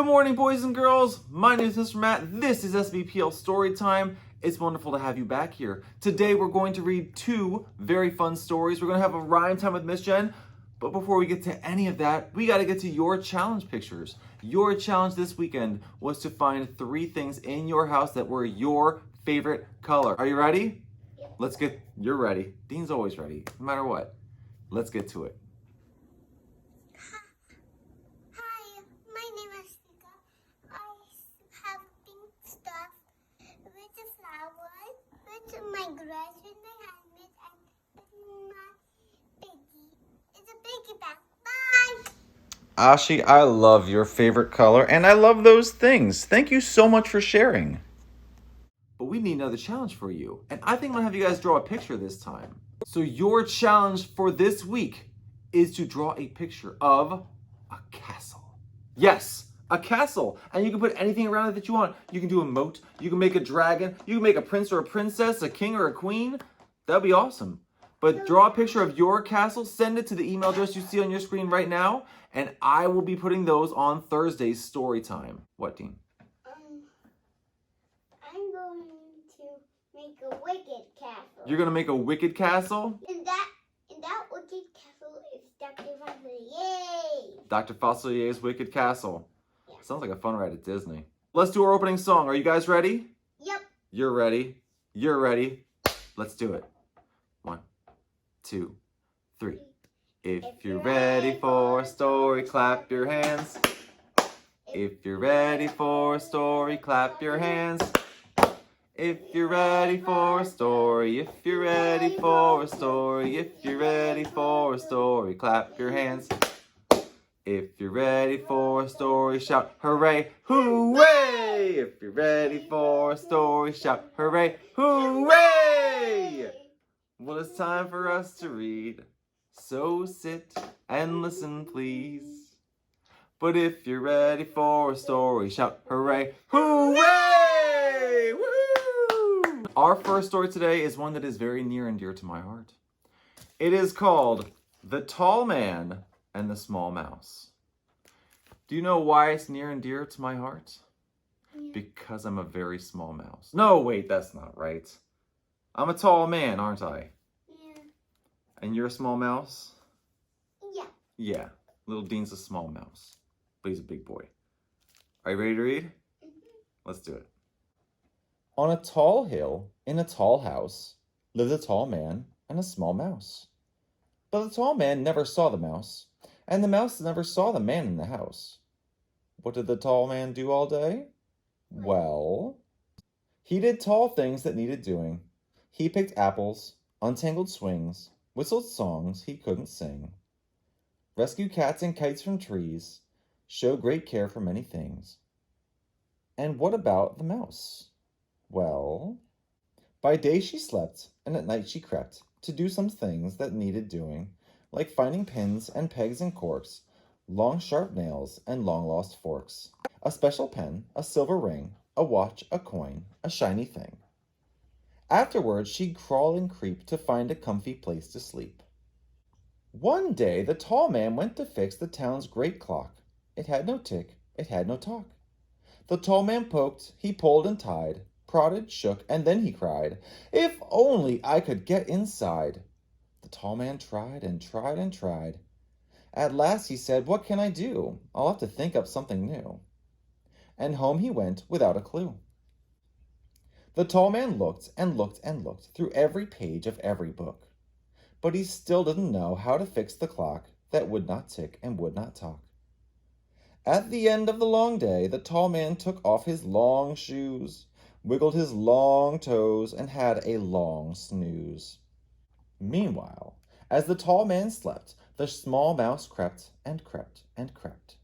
morning, boys and girls. My name is Mr. Matt. This is SBPL Storytime. It's wonderful to have you back here. Today, we're going to read two very fun stories. We're going to have a rhyme time with Miss Jen. But before we get to any of that, we got to get to your challenge pictures. Your challenge this weekend was to find 3 things in your house that were your favorite color. Are you ready? Yep. You're ready. Dean's always ready, no matter what. Let's get to it. Hi, my name is Nika. I have pink stuff with the flowers, with my grass, with my handmade, and with my piggy. It's a piggy bank. Bye! Ashi, I love your favorite color, and I love those things. Thank you so much for sharing. But we need another challenge for you, and I think I'm gonna have you guys draw a picture this time. So your challenge for this week is to draw a picture of a castle. Yes, a castle. And you can put anything around it that you want. You can do a moat, you can make a dragon, you can make a prince or a princess, a king or a queen. That'd be awesome. But draw a picture of your castle, send it to the email address you see on your screen right now, and I will be putting those on Thursday's story time. What, Dean? I'm going to make a wicked castle. You're gonna make a wicked castle? And that wicked castle is Dr. Yay! Dr. Fossilier's Wicked Castle. Yeah. Sounds like a fun ride at Disney. Let's do our opening song. Are you guys ready? Yep. You're ready. You're ready. Let's do it. 1, 2, 3. If you're ready for a story, clap your hands. If you're ready for a story, clap your hands. If you're ready for a story, if you're ready for a story, if you're ready for a story, clap your hands. If you're ready for a story, shout hooray, hooray! If you're ready for a story, shout hooray, hooray! Well, it's time for us to read, so sit and listen, please. But if you're ready for a story, shout hooray, hooray! Woo! Our first story today is one that is very near and dear to my heart. It is called The Tall Man and the Small Mouse. Do you know why it's near and dear to my heart? Yeah. Because I'm a very small mouse. No, wait, that's not right. I'm a tall man, aren't I? Yeah. And you're a small mouse? Yeah. Yeah, little Dean's a small mouse, but he's a big boy. Are you ready to read? Let's do it. On a tall hill, in a tall house, lived a tall man and a small mouse. But the tall man never saw the mouse, and the mouse never saw the man in the house. What did the tall man do all day? Well, he did tall things that needed doing. He picked apples, untangled swings, whistled songs he couldn't sing, rescued cats and kites from trees, showed great care for many things. And what about the mouse? Well, by day she slept, and at night she crept to do some things that needed doing, like finding pins and pegs and corks, long sharp nails and long lost forks, a special pen, a silver ring, a watch, a coin, a shiny thing. Afterwards she'd crawl and creep to find a comfy place to sleep. One day the tall man went to fix the town's great clock. It had no tick, it had no talk. The tall man poked, he pulled and tied, prodded, shook, and then he cried, "If only I could get inside!" The tall man tried and tried and tried. At last he said, "What can I do? I'll have to think up something new." And home he went without a clue. The tall man looked and looked and looked through every page of every book, but he still didn't know how to fix the clock that would not tick and would not talk. At the end of the long day, the tall man took off his long shoes, wiggled his long toes, and had a long snooze. Meanwhile, as the tall man slept, the small mouse crept and crept and crept.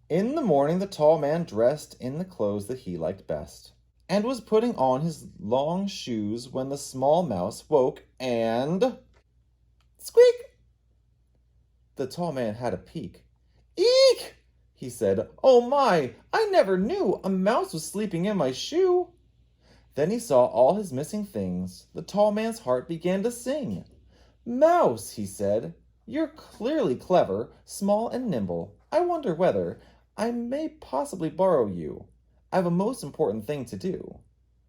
In the morning, the tall man dressed in the clothes that he liked best, and was putting on his long shoes when the small mouse woke and... Squeak! The tall man had a peek. "Eek!" he said. "Oh my, I never knew a mouse was sleeping in my shoe." Then he saw all his missing things. The tall man's heart began to sing. "Mouse," he said, "you're clearly clever, small and nimble, I wonder whether I may possibly borrow you. I have a most important thing to do.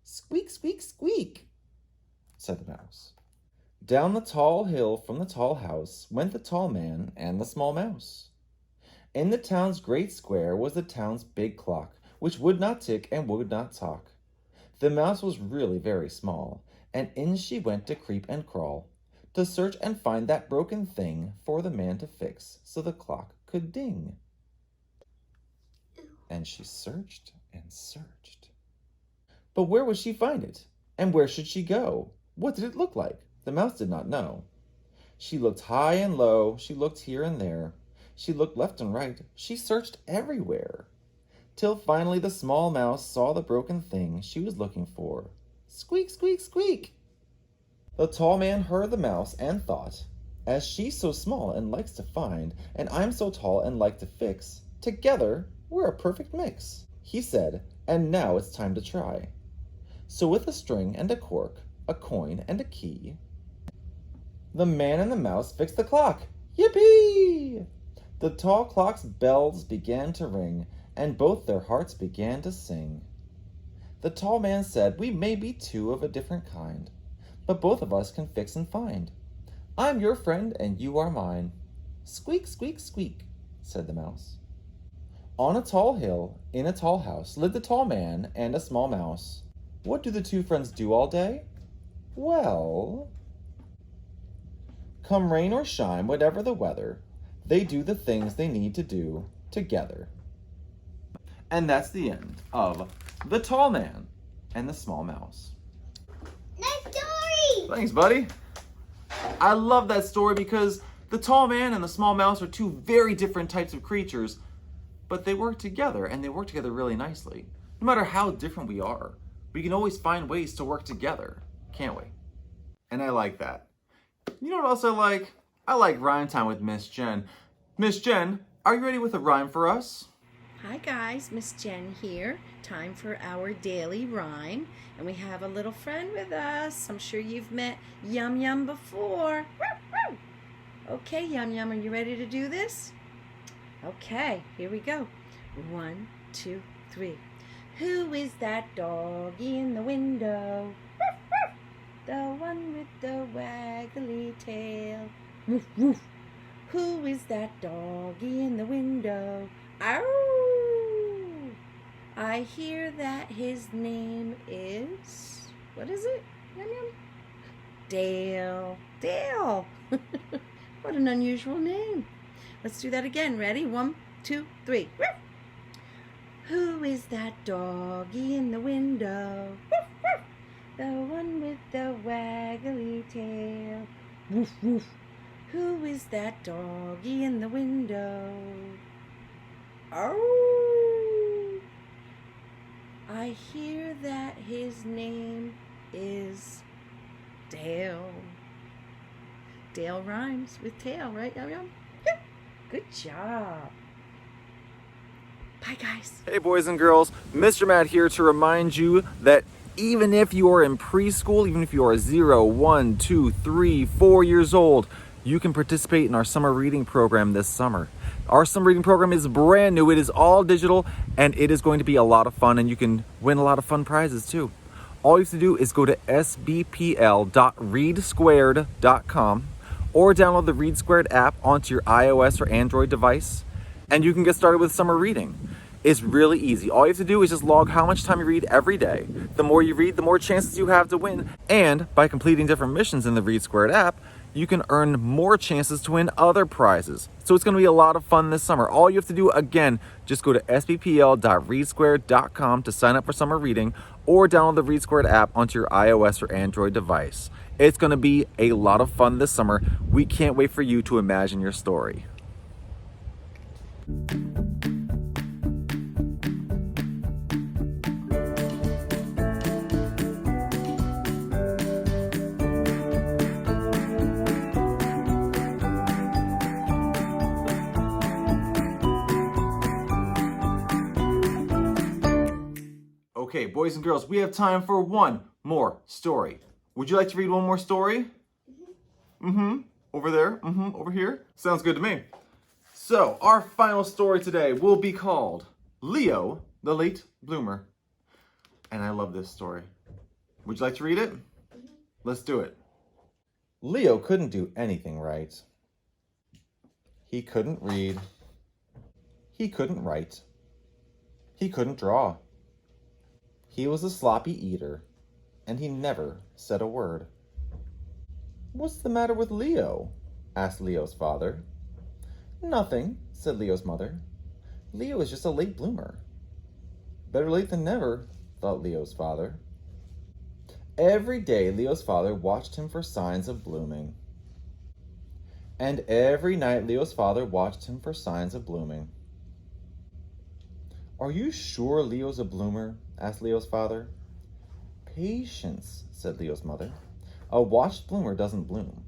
Squeak, squeak, squeak, said the mouse. Down the tall hill from the tall house went the tall man and the small mouse. In the town's great square was the town's big clock, which would not tick and would not talk. The mouse was really very small, and in she went to creep and crawl, to search and find that broken thing for the man to fix, so the clock could ding. And she searched and searched. But where would she find it? And where should she go? What did it look like? The mouse did not know. She looked high and low, she looked here and there. She looked left and right, she searched everywhere. Till finally the small mouse saw the broken thing she was looking for. Squeak, squeak, squeak! The tall man heard the mouse and thought, as she's so small and likes to find, and I'm so tall and like to fix, together we're a perfect mix, he said, and now it's time to try. So with a string and a cork, a coin and a key, the man and the mouse fixed the clock. Yippee! The tall clock's bells began to ring, and both their hearts began to sing. The tall man said, we may be two of a different kind, but both of us can fix and find. I'm your friend and you are mine. Squeak, squeak, squeak, said the mouse. On a tall hill, in a tall house, lived a tall man and a small mouse. What do the two friends do all day? Well, come rain or shine, whatever the weather, they do the things they need to do together. And that's the end of The Tall Man and the Small Mouse. Nice story! Thanks, buddy. I love that story because the tall man and the small mouse are two very different types of creatures, but they work together, and they work together really nicely. No matter how different we are, we can always find ways to work together, can't we? And I like that. You know what else I like? I like rhyme time with Miss Jen. Miss Jen, are you ready with a rhyme for us? Hi guys, Miss Jen here. Time for our daily rhyme. And we have a little friend with us. I'm sure you've met Yum Yum before. Okay, Yum Yum, are you ready to do this? Okay, here we go. 1, 2, 3. Who is that doggy in the window? The one with the waggly tail. Woof, woof. Who is that doggy in the window? Ow! I hear that his name is... What is it? Yum Yum? Dale. Dale! What an unusual name. Let's do that again. Ready? 1, 2, 3. Who is that doggy in the window? The one with the waggly tail. Woof, woof. Who is that doggy in the window? Oh! I hear that his name is Dale. Dale rhymes with tail, right, Yum Yum? Good job. Bye, guys. Hey, boys and girls. Mr. Matt here to remind you that even if you are in preschool, even if you are 0, 1, 2, 3, 4 years old, you can participate in our summer reading program this summer. Our summer reading program is brand new. It is all digital, and it is going to be a lot of fun, and you can win a lot of fun prizes too. All you have to do is go to sbpl.readsquared.com or download the Read Squared app onto your iOS or Android device, and you can get started with summer reading. It's really easy. All you have to do is just log how much time you read every day. The more you read, the more chances you have to win. And by completing different missions in the Read Squared app, you can earn more chances to win other prizes. So it's going to be a lot of fun this summer. All you have to do, again, just go to sbpl.readsquared.com to sign up for summer reading or download the Read Squared app onto your iOS or Android device. It's going to be a lot of fun this summer. We can't wait for you to imagine your story. Okay, boys and girls, we have time for one more story. Would you like to read one more story? Over there? Over here? Sounds good to me. So, our final story today will be called Leo, the Late Bloomer. And I love this story. Would you like to read it? Let's do it. Leo couldn't do anything right. He couldn't read. He couldn't write. He couldn't draw. He was a sloppy eater, and he never said a word. "What's the matter with Leo?" asked Leo's father. "Nothing," said Leo's mother. "Leo is just a late bloomer." Better late than never, thought Leo's father. Every day Leo's father watched him for signs of blooming. And every night Leo's father watched him for signs of blooming. "Are you sure Leo's a bloomer?" asked Leo's father. "Patience," said Leo's mother. "A watched bloomer doesn't bloom."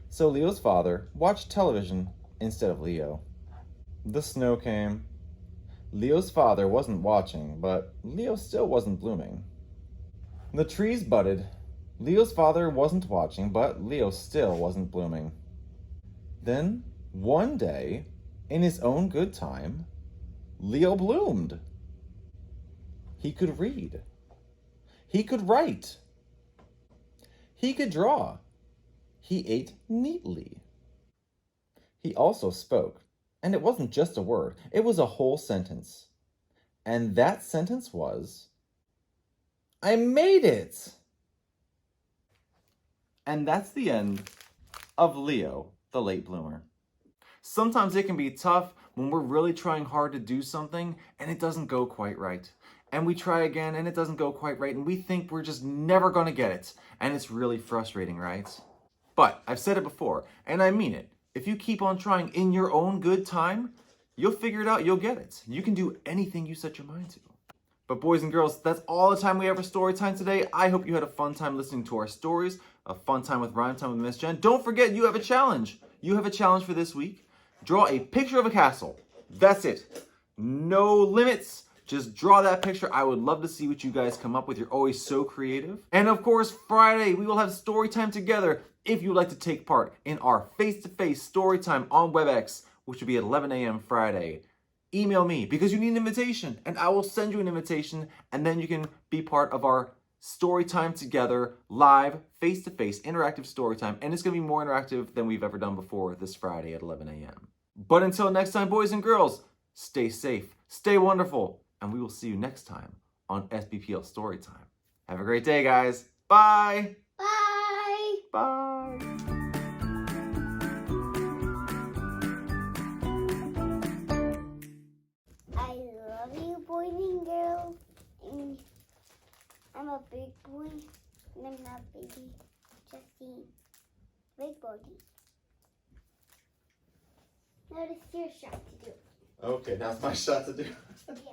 So Leo's father watched television instead of Leo. The snow came. Leo's father wasn't watching, but Leo still wasn't blooming. The trees budded. Leo's father wasn't watching, but Leo still wasn't blooming. Then, one day, in his own good time, Leo bloomed. He could read. He could write. He could draw. He ate neatly. He also spoke, and it wasn't just a word, it was a whole sentence. And that sentence was, "I made it!" And that's the end of Leo, the Late Bloomer. Sometimes it can be tough when we're really trying hard to do something and it doesn't go quite right. And we try again and it doesn't go quite right and we think we're just never going to get it. And it's really frustrating, right? But I've said it before, and I mean it. If you keep on trying in your own good time, you'll figure it out, you'll get it. You can do anything you set your mind to. But boys and girls, that's all the time we have for story time today. I hope you had a fun time listening to our stories, a fun time with Rhyme Time with Miss Jen. Don't forget, you have a challenge. You have a challenge for this week. Draw a picture of a castle. That's it. No limits. Just draw that picture. I would love to see what you guys come up with. You're always so creative. And of course, Friday, we will have story time together. If you'd like to take part in our face-to-face story time on WebEx, which will be at 11 a.m. Friday, email me because you need an invitation and I will send you an invitation and then you can be part of our story time together, live, face-to-face, interactive story time. And it's going to be more interactive than we've ever done before this Friday at 11 a.m. But until next time, boys and girls, stay safe, stay wonderful, and we will see you next time on SBPL Storytime. Have a great day, guys. Bye. Bye. Bye. I love you, boys and girls. And I'm a big boy, and I'm not baby, just the big body. Now it's your shot to do. Okay, now it's my shot to do. Yeah.